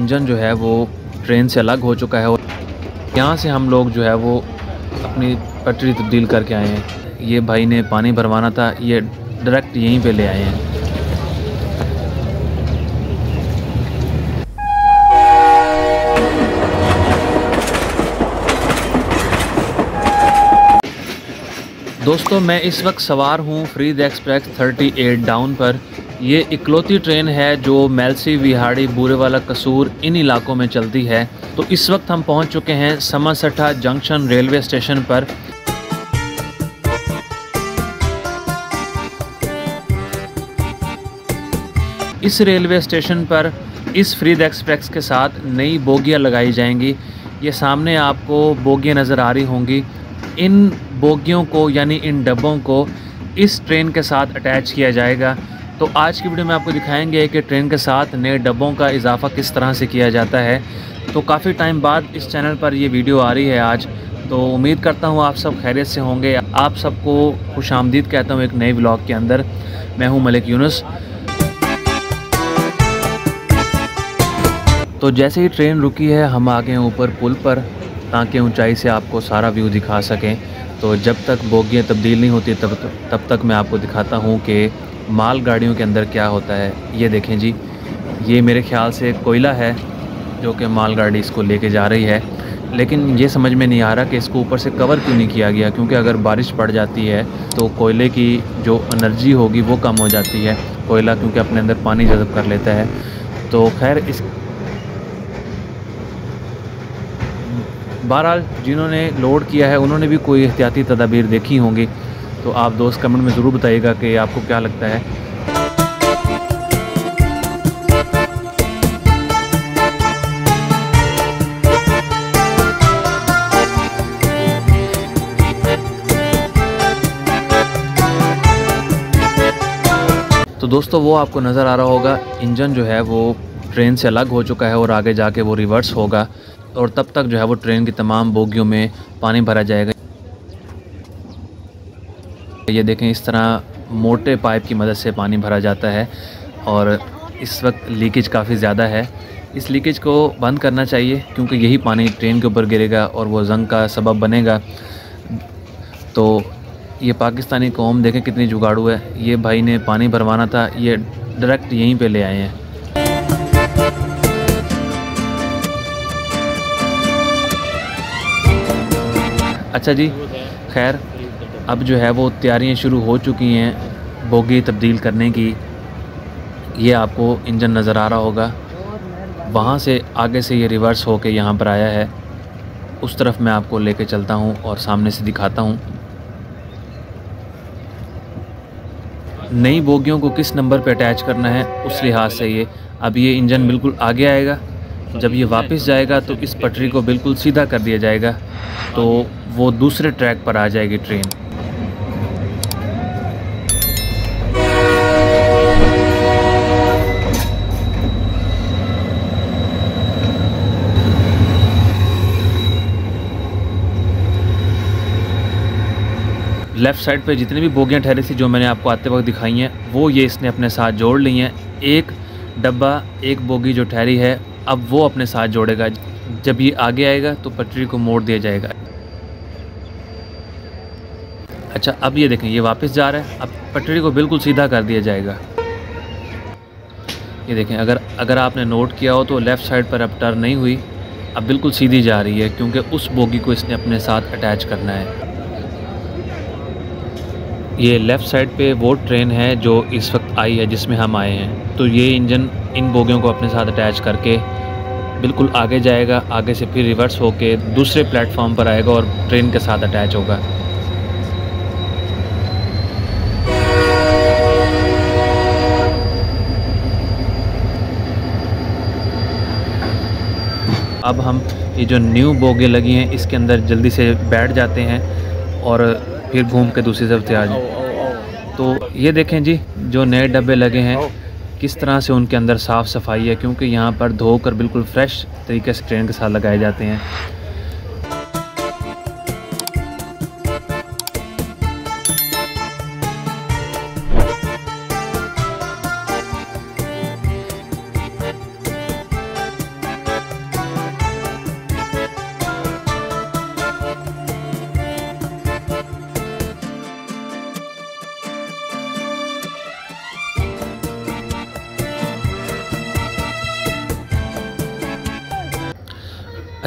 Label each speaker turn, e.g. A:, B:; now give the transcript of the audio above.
A: Engine जो है वो ट्रेन से अलग हो चुका है और यहाँ से हम लोग जो है वो अपनी पटरी तब्दील करके आए हैं। ये भाई ने पानी भरवाना था, ये डायरेक्ट यहीं पे ले आए हैं। दोस्तों मैं इस वक्त सवार हूँ फरीद एक्सप्रेस 38 डाउन पर। ये इकलौती ट्रेन है जो मेलसी, विहाड़ी, बूरेवाला, कसूर इन इलाकों में चलती है। तो इस वक्त हम पहुँच चुके हैं समरसठा जंक्शन रेलवे स्टेशन पर। इस रेलवे स्टेशन पर इस फरीद एक्सप्रेस के साथ नई बोगियाँ लगाई जाएंगी। ये सामने आपको बोगियाँ नज़र आ रही होंगी। इन बोगियों को यानी इन डब्बों को इस ट्रेन के साथ अटैच किया जाएगा। तो आज की वीडियो में आपको दिखाएंगे कि ट्रेन के साथ नए डब्बों का इजाफ़ा किस तरह से किया जाता है। तो काफ़ी टाइम बाद इस चैनल पर ये वीडियो आ रही है आज। तो उम्मीद करता हूँ आप सब खैरियत से होंगे। आप सबको खुशामदीद कहता हूँ एक नए व्लॉग के अंदर। मैं हूँ मलिक यूनुस। तो जैसे ही ट्रेन रुकी है हम आ गए ऊपर पुल पर ताकि ऊंचाई से आपको सारा व्यू दिखा सकें। तो जब तक बोगियाँ तब्दील नहीं होती तब तक मैं आपको दिखाता हूँ कि माल गाड़ियों के अंदर क्या होता है। ये देखें जी, ये मेरे ख्याल से कोयला है जो कि माल गाड़ी इसको लेके जा रही है। लेकिन ये समझ में नहीं आ रहा कि इसको ऊपर से कवर क्यों नहीं किया गया, क्योंकि अगर बारिश पड़ जाती है तो कोयले की जो एनर्जी होगी वो कम हो जाती है। कोयला क्योंकि अपने अंदर पानी जज़ब कर लेता है। तो खैर इस बहरहाल जिन्होंने लोड किया है उन्होंने भी कोई एहतियाती तदाबीर देखी होंगी। तो आप दोस्त कमेंट में ज़रूर बताइएगा कि आपको क्या लगता है। तो दोस्तों वो आपको नज़र आ रहा होगा इंजन जो है वो ट्रेन से अलग हो चुका है और आगे जाके वो रिवर्स होगा और तब तक जो है वो ट्रेन की तमाम बोगियों में पानी भरा जाएगा। ये देखें इस तरह मोटे पाइप की मदद से पानी भरा जाता है और इस वक्त लीकेज काफ़ी ज़्यादा है। इस लीकेज को बंद करना चाहिए क्योंकि यही पानी ट्रेन के ऊपर गिरेगा और वो जंग का सबब बनेगा। तो ये पाकिस्तानी कौम देखें कितनी जुगाड़ू है। ये भाई ने पानी भरवाना था, ये डायरेक्ट यहीं पे ले आए हैं। अच्छा जी, खैर अब जो है वो तैयारियां शुरू हो चुकी हैं बोगी तब्दील करने की। ये आपको इंजन नज़र आ रहा होगा, वहाँ से आगे से ये रिवर्स होके यहाँ पर आया है। उस तरफ मैं आपको लेके चलता हूँ और सामने से दिखाता हूँ नई बोगियों को किस नंबर पे अटैच करना है। उस लिहाज से ये अब ये इंजन बिल्कुल आगे आएगा। जब ये वापस जाएगा तो इस पटरी को बिल्कुल सीधा कर दिया जाएगा, तो वो दूसरे ट्रैक पर आ जाएगी ट्रेन। लेफ़्ट साइड पे जितनी भी बोगियां ठहरी थी जो मैंने आपको आते वक्त दिखाई हैं वो ये इसने अपने साथ जोड़ ली हैं। एक डब्बा, एक बोगी जो ठहरी है अब वो अपने साथ जोड़ेगा। जब ये आगे आएगा तो पटरी को मोड़ दिया जाएगा। अच्छा अब ये देखें ये वापस जा रहा है, अब पटरी को बिल्कुल सीधा कर दिया जाएगा। ये देखें अगर आपने नोट किया हो तो लेफ़्ट साइड पर अब टर्न नहीं हुई, अब बिल्कुल सीधी जा रही है क्योंकि उस बोगी को इसने अपने साथ अटैच करना है। ये लेफ़्ट साइड पे वो ट्रेन है जो इस वक्त आई है जिसमें हम आए हैं। तो ये इंजन इन बोगियों को अपने साथ अटैच करके बिल्कुल आगे जाएगा, आगे से फिर रिवर्स होके दूसरे प्लेटफॉर्म पर आएगा और ट्रेन के साथ अटैच होगा। अब हम ये जो न्यू बोगी लगी हैं इसके अंदर जल्दी से बैठ जाते हैं और फिर घूम के दूसरी तरफ तैयार जाए। तो ये देखें जी जो नए डब्बे लगे हैं किस तरह से उनके अंदर साफ़ सफाई है, क्योंकि यहाँ पर धोकर बिल्कुल फ्रेश तरीके से ट्रेन के साथ लगाए जाते हैं।